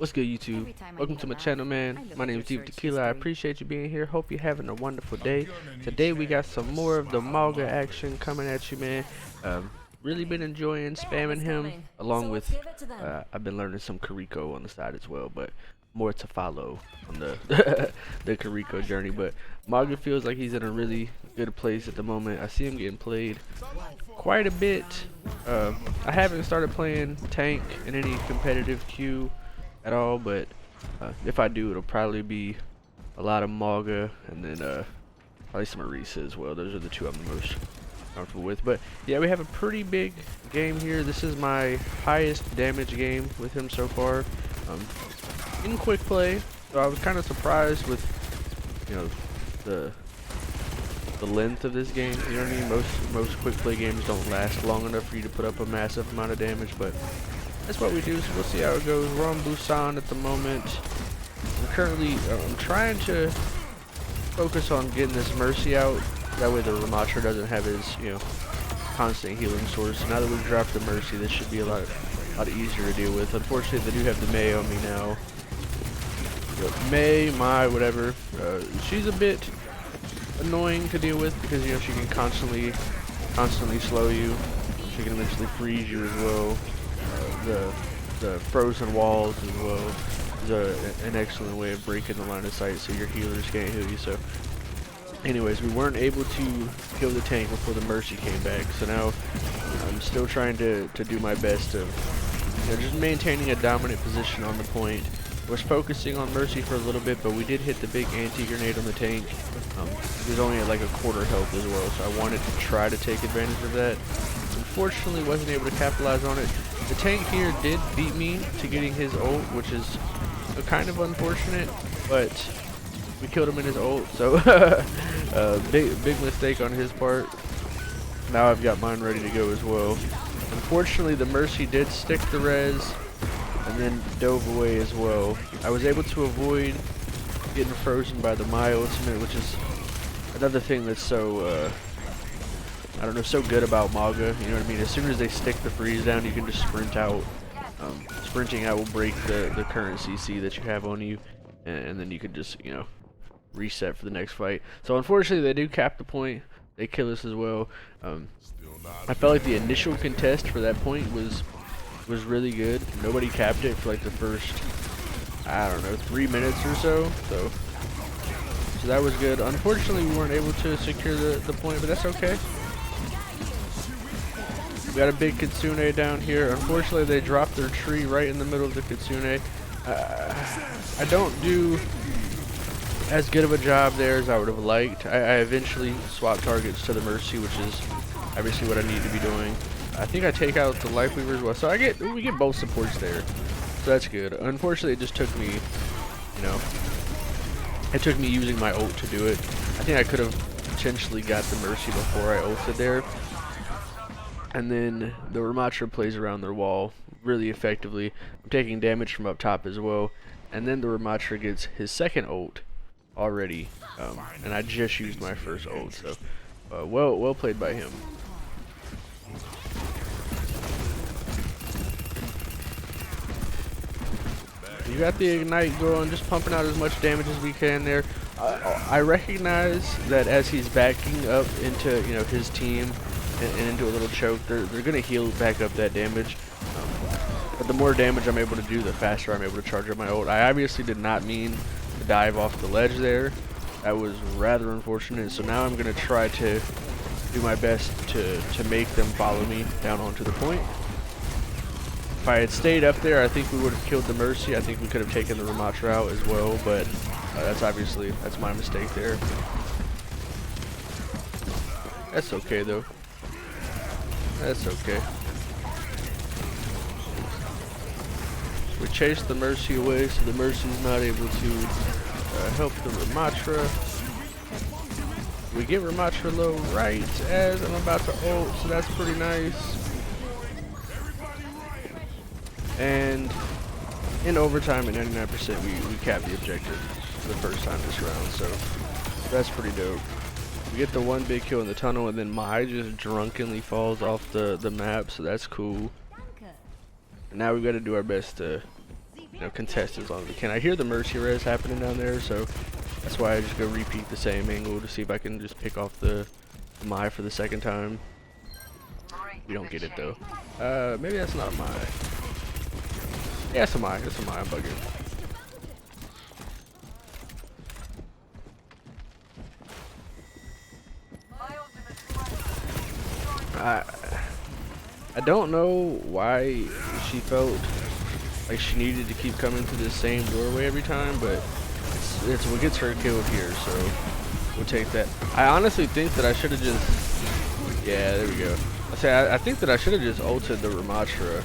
What's good, YouTube? Welcome to my channel, man. My name is DivaTequila. I appreciate you being here. Hope you're having a wonderful day. Today we got some more of the Mauga action coming at you, man. Really been enjoying spamming him, along with I've been learning some Kariko on the side as well, but more to follow on the the Kariko journey. But Mauga feels like he's in a really good place at the moment. I see him getting played quite a bit. I haven't started playing tank in any competitive queue at all, but if I do, it'll probably be a lot of Mauga and then probably some Arisa as well. Those are the two I'm the most comfortable with. But yeah, we have a pretty big game here. This is my highest damage game with him so far. In quick play, so I was kind of surprised with, you know, the length of this game. You know what I mean? Most quick play games don't last long enough for you to put up a massive amount of damage, but that's what we do, so we'll see how it goes. We're on Busan at the moment. I'm trying to focus on getting this Mercy out. That way the Ramatra doesn't have his, you know, constant healing source. Now that we've dropped the Mercy, this should be a lot easier to deal with. Unfortunately, they do have the Mei on me now. Mei, whatever. She's a bit annoying to deal with because, you know, she can constantly slow you. She can eventually freeze you as well. The frozen walls as well is an excellent way of breaking the line of sight so your healers can't heal you. So anyways, we weren't able to kill the tank before the Mercy came back, so now I'm still trying to do my best of, you know, just maintaining a dominant position on the point. Was focusing on Mercy for a little bit, but we did hit the big anti-grenade on the tank. He was only at like a quarter health as well, so I wanted to try to take advantage of that. Unfortunately, wasn't able to capitalize on it. The tank here did beat me to getting his ult, which is kind of unfortunate, but we killed him in his ult, so big mistake on his part. Now I've got mine ready to go as well. Unfortunately, the Mercy did stick the res and then dove away as well. I was able to avoid getting frozen by the Mai ultimate, which is another thing that's so I don't know, so good about Mauga. You know what I mean? As soon as they stick the freeze down, you can just sprint out. Sprinting out will break the current CC that you have on you, and then you can just, you know, reset for the next fight. So unfortunately, they do cap the point. They kill us as well. I felt like the initial contest for that point was really good. Nobody capped it for like the first, I don't know, 3 minutes or so. So that was good. Unfortunately, we weren't able to secure the point, but that's okay. We got a big Kitsune down here. Unfortunately, they dropped their tree right in the middle of the Kitsune. I don't do as good of a job there as I would have liked. I eventually swapped targets to the Mercy, which is obviously what I need to be doing. I think I take out the Life Weaver as well, so we get both supports there, so that's good. Unfortunately, it just took me, you know, it took me using my ult to do it. I think I could have potentially got the Mercy before I ulted there. And then the Ramatra plays around their wall really effectively. I'm taking damage from up top as well. And then the Ramatra gets his second ult already. And I just used my first ult, so well played by him. You got the ignite going, just pumping out as much damage as we can there. I recognize that as he's backing up into, you know, his team and into a little choke, they're gonna heal back up that damage. But the more damage I'm able to do, the faster I'm able to charge up my ult. I obviously did not mean to dive off the ledge there. That was rather unfortunate. So now I'm gonna try to do my best to make them follow me down onto the point. If I had stayed up there, I think we would have killed the Mercy. I think we could have taken the Ramatra out as well, but that's my mistake there. That's okay though. That's okay. We chased the Mercy away, so the Mercy's not able to help the Ramatra. We get Ramatra low right as I'm about to ult, so that's pretty nice. And in overtime at 99%, we capped the objective for the first time this round, so that's pretty dope. We get the one big kill in the tunnel, and then Mai just drunkenly falls off the map, so that's cool. And now we've got to do our best to contest as long as we can. I hear the mercy res happening down there, so that's why I just go repeat the same angle to see if I can just pick off the Mai for the second time. We don't get it though. Maybe that's not a Mai. Yeah, it's a Mai. It's a Mai. I'm bugging. I don't know why she felt like she needed to keep coming to this same doorway every time, but it's what gets her killed here, so we'll take that. I honestly think that I should have just, yeah, there we go. I think that I should have just ulted the Ramatra,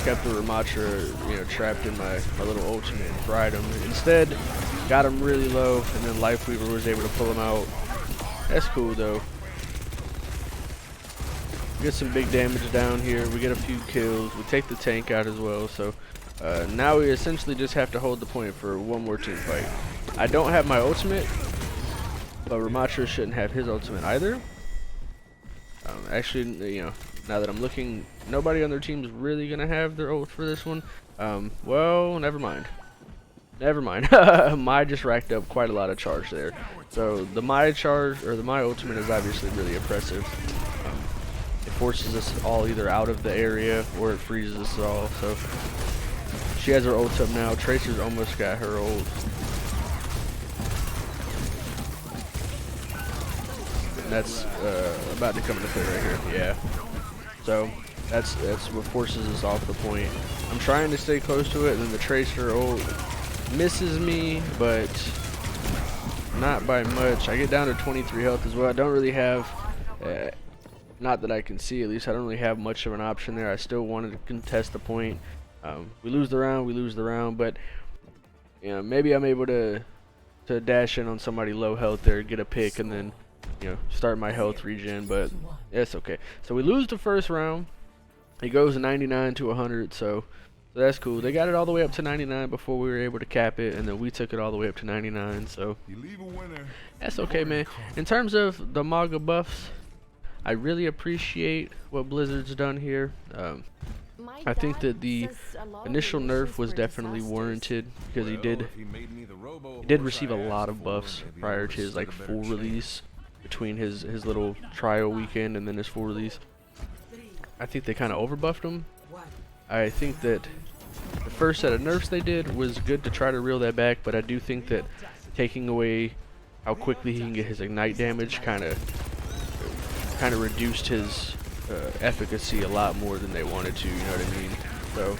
kept the Ramatra, trapped in my little ultimate and fried him. Instead, got him really low, and then Lifeweaver was able to pull him out. That's cool though. Get some big damage down here. We get a few kills. We take the tank out as well. So now we essentially just have to hold the point for one more team fight. I don't have my ultimate, but Ramatra shouldn't have his ultimate either. Actually, now that I'm looking, nobody on their team is really gonna have their ult for this one. Well, never mind. Never mind. Mai just racked up quite a lot of charge there. So the Mai charge, or the Mai ultimate, is obviously really impressive. It forces us all either out of the area or it freezes us all. So she has her ult up now. Tracer's almost got her ult. And that's about to come into play right here. Yeah. So that's what forces us off the point. I'm trying to stay close to it, and then the Tracer ult misses me, but not by much. I get down to 23 health as well. I don't really have, not that I can see at least, I don't really have much of an option there. I still wanted to contest the point. We lose the round, but maybe I'm able to dash in on somebody low health there, get a pick, and then start my health regen, but it's okay. So we lose the first round. It goes 99 to 100, so that's cool. They got it all the way up to 99 before we were able to cap it, and then we took it all the way up to 99, so that's okay, man. In terms of the Mauga buffs, I really appreciate what Blizzard's done here. I think that the initial nerf was definitely warranted, because he did receive a lot of buffs prior to his full release, between his little trial weekend and then his full release. I think they kind of overbuffed him. I think that the first set of nerfs they did was good to try to reel that back, but I do think that taking away how quickly he can get his ignite damage kind of reduced his efficacy a lot more than they wanted to, you know what I mean? So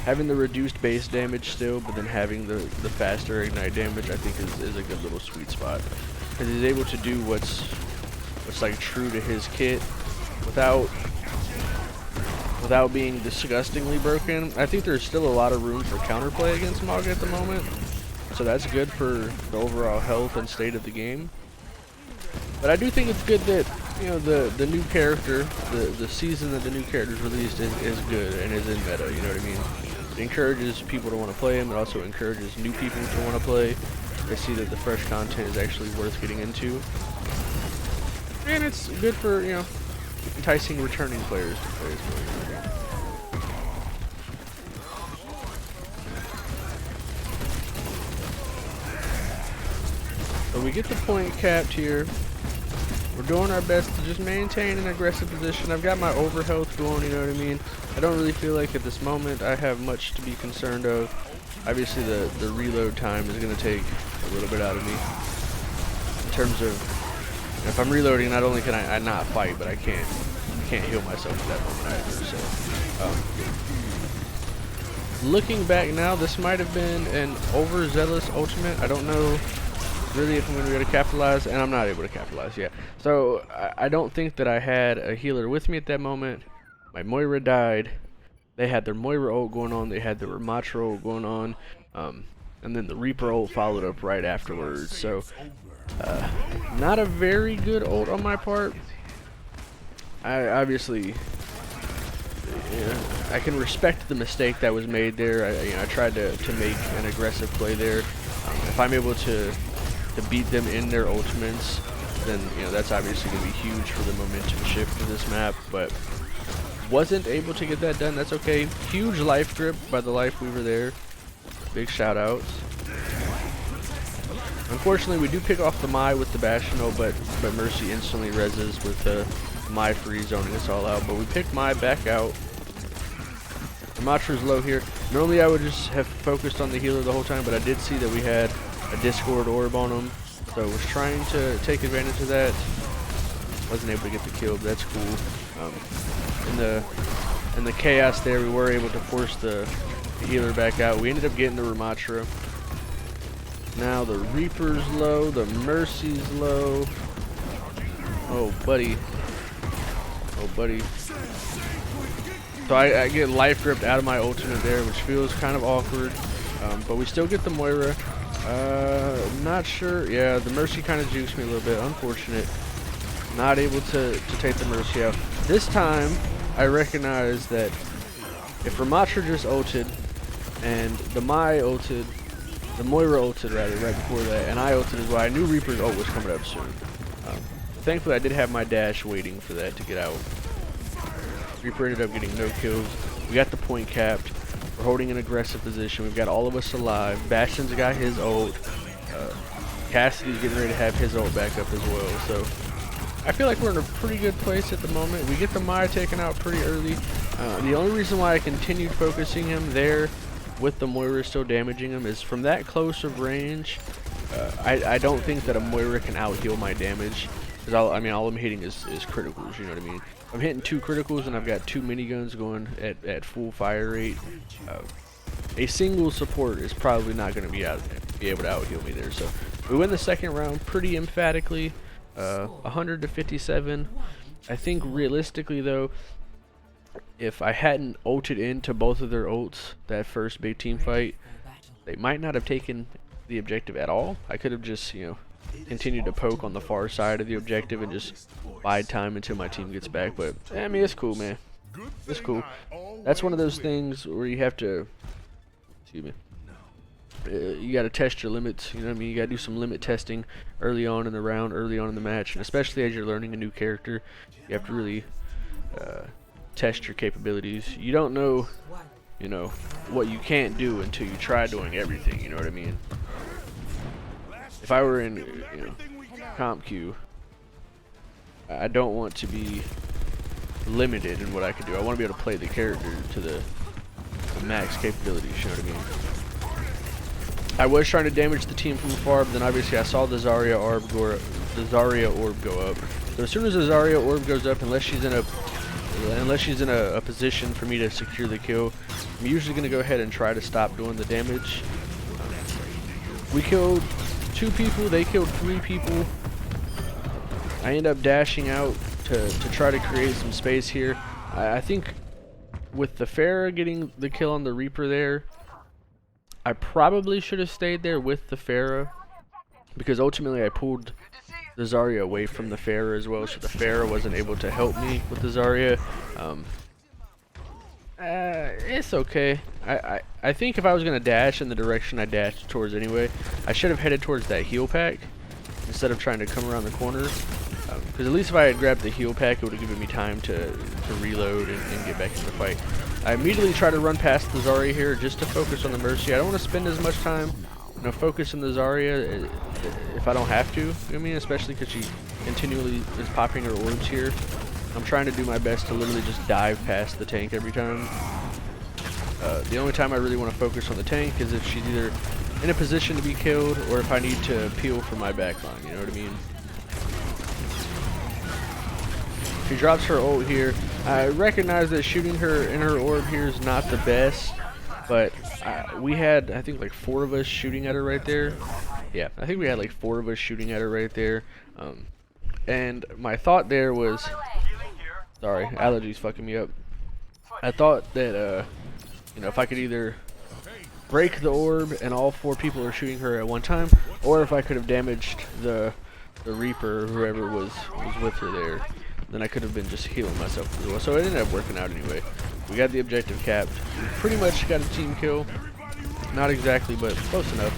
having the reduced base damage still, but then having the faster ignite damage, I think is a good little sweet spot, because he's able to do what's true to his kit without being disgustingly broken. I think there's still a lot of room for counterplay against Mauga at the moment, so that's good for the overall health and state of the game. But I do think it's good that the new character, the season that the new character is released is good and is in meta, you know what I mean? It encourages people to want to play him. It also encourages new people to want to play. They see that the fresh content is actually worth getting into, and it's good for enticing returning players to play as well. So we get the point capped here. We're doing our best to just maintain an aggressive position. I've got my overhealth going, you know what I mean? I don't really feel like at this moment I have much to be concerned of. Obviously the reload time is going to take a little bit out of me. In terms of, if I'm reloading, not only can I not fight, but I can't heal myself at that moment either. So looking back now, this might have been an overzealous ultimate. I don't know really if I'm going to be able to capitalize, and I'm not able to capitalize yet. So I don't think that I had a healer with me at that moment. My Moira died. They had their Moira ult going on. They had the Ramatra ult going on. And then the Reaper ult followed up right afterwards. So not a very good ult on my part. I obviously, I can respect the mistake that was made there. I tried to make an aggressive play there. If I'm able to beat them in their ultimates, then that's obviously going to be huge for the momentum shift of this map. But wasn't able to get that done. That's okay. Huge life grip by the Life Weaver there. Big shout outs. Unfortunately, we do pick off the Mai with the Bastion, but Mercy instantly reses with the Mai free zoning us all out. But we pick Mai back out. Ramatra's low here. Normally I would just have focused on the healer the whole time, but I did see that we had a Discord orb on him, so I was trying to take advantage of that. Wasn't able to get the kill, but that's cool. In the chaos there, we were able to force the healer back out. We ended up getting the Ramatra. Now the Reaper's low, the Mercy's low. Oh buddy. Oh buddy. So I get life gripped out of my ultimate there, which feels kind of awkward. But we still get the Moira. Not sure. Yeah, the Mercy kind of jukes me a little bit. Unfortunate. Not able to take the Mercy out. This time, I recognize that if Ramatra just ulted, and the Mai ulted, the Moira ulted rather, right before that, and I ulted as well, I knew Reaper's ult was coming up soon. Thankfully, I did have my dash waiting for that to get out. Reaper ended up getting no kills. We got the point capped. We're holding an aggressive position. We've got all of us alive. Bastion's got his ult. Cassidy's getting ready to have his ult back up as well. So I feel like we're in a pretty good place at the moment. We get the Maya taken out pretty early. The only reason why I continued focusing him there with the Moira still damaging him is from that close of range. I don't think that a Moira can out-heal my damage. Because all I'm hitting is criticals, you know what I mean? I'm hitting 2 criticals and I've got 2 miniguns going at full fire rate. A single support is probably not going to be able to out-heal me there. So we win the second round pretty emphatically, 100 to 57. I think realistically though, if I hadn't ulted into both of their ults that first big team fight, they might not have taken the objective at all. I could have just, continued to poke on the far side of the objective and just bide time until my team gets back. But I mean, it's cool, man. It's cool. That's one of those things where you have to, excuse me, you got to test your limits. You know what I mean? You got to do some limit testing early on in the round, early on in the match, and especially as you're learning a new character, you have to really test your capabilities. You don't know, what you can't do until you try doing everything. You know what I mean? If I were in, comp queue, I don't want to be limited in what I can do. I want to be able to play the character to the max capabilities, you know what I mean? I was trying to damage the team from afar, but then obviously I saw the Zarya orb go up. So as soon as the Zarya orb goes up, unless she's in a position for me to secure the kill, I'm usually going to go ahead and try to stop doing the damage. We killed 2 people, they killed 3 people. I end up dashing out to try to create some space here. I think with the Pharah getting the kill on the Reaper there, I probably should have stayed there with the Pharah, because ultimately I pulled the Zarya away from the Pharah as well, so the Pharah wasn't able to help me with the Zarya. It's okay. I think if I was going to dash in the direction I dashed towards anyway, I should have headed towards that heal pack instead of trying to come around the corner. Because at least if I had grabbed the heal pack, it would have given me time to reload and get back in the fight. I immediately try to run past the Zarya here just to focus on the Mercy. I don't want to spend as much time, focusing the Zarya if I don't have to. You know what I mean? Especially because she continually is popping her orbs here. I'm trying to do my best to literally just dive past the tank every time. The only time I really want to focus on the tank is if she's either in a position to be killed or if I need to peel for my backline, you know what I mean? She drops her ult here. I recognize that shooting her in her orb here is not the best, but we had, I think, like 4 of us shooting at her right there. Yeah, I think we had like 4 of us shooting at her right there. And my thought there was, sorry, allergies fucking me up. I thought that, if I could either break the orb and all 4 people are shooting her at one time, or if I could have damaged the Reaper or whoever was with her there, then I could have been just healing myself as well. So it ended up working out anyway. We got the objective capped. We pretty much got a team kill. Not exactly, but close enough.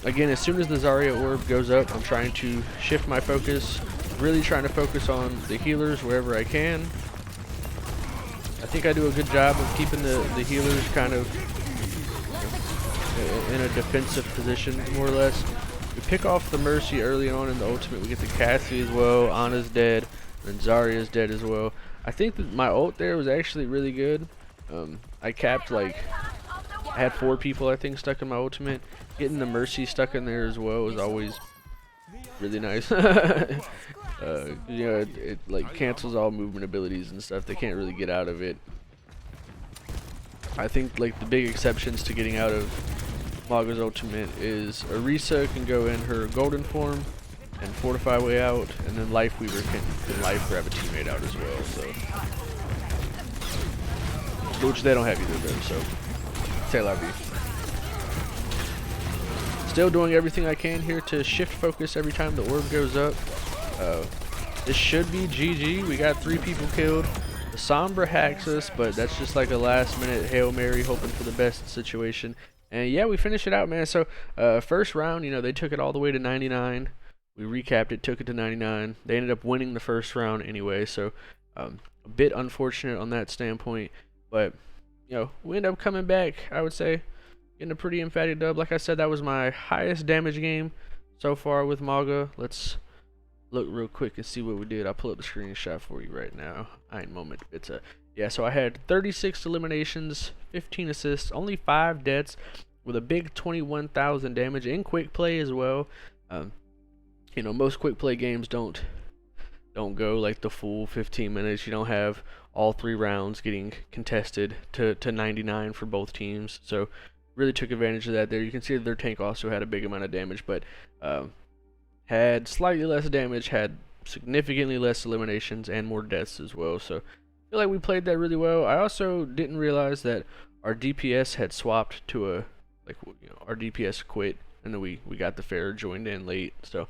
Again, as soon as the Zarya orb goes up, I'm trying to shift my focus. Really trying to focus on the healers wherever I can. I think I do a good job of keeping the healers kind of in a defensive position, more or less. We pick off the Mercy early on in the ultimate. We get the Cassie as well. Ana's dead, and Zarya's dead as well. I think that my ult there was actually really good. I capped like, I had 4 people I think stuck in my ultimate. Getting the Mercy stuck in there as well was always really nice. You know, it like cancels all movement abilities and stuff. They can't really get out of it. I think like the big exceptions to getting out of Mauga's ultimate is Orisa can go in her golden form and fortify way out, and then Lifeweaver can life grab a teammate out as well. So, which they don't have either of them. So, say la vie. Still doing everything I can here to shift focus every time the orb goes up. This should be GG. We got 3 people killed. The Sombra hacks us, but that's just like a last minute Hail Mary hoping for the best situation. And yeah, we finished it out, man. So first round, you know, they took it all the way to 99. We recapped it, took it to 99. They ended up winning the first round anyway, so a bit unfortunate on that standpoint. But, you know, we ended up coming back, I would say, getting a pretty emphatic dub. Like I said, that was my highest damage game so far with Mauga. Let's look real quick and see what we did. I'll pull up the screenshot for you right now. Ein moment. It's a yeah, so I had 36 eliminations, 15 assists, only 5 deaths, with a big 21,000 damage in quick play as well. You know, most quick play games don't go like the full 15 minutes. You don't have all 3 rounds getting contested to 99 for both teams. So really took advantage of that there. You can see that their tank also had a big amount of damage, but had slightly less damage, had significantly less eliminations and more deaths as well. So I feel like we played that really well. I also didn't realize that our DPS had swapped to a, like, you know, our DPS quit, and then we got the Pharaoh joined in late. So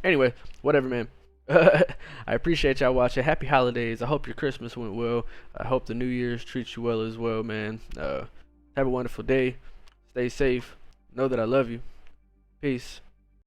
anyway, whatever, man. I appreciate y'all watching. Happy holidays. I hope your Christmas went well. I hope the New Year's treats you well as well, man. Have a wonderful day. Stay safe. Know that I love you. Peace.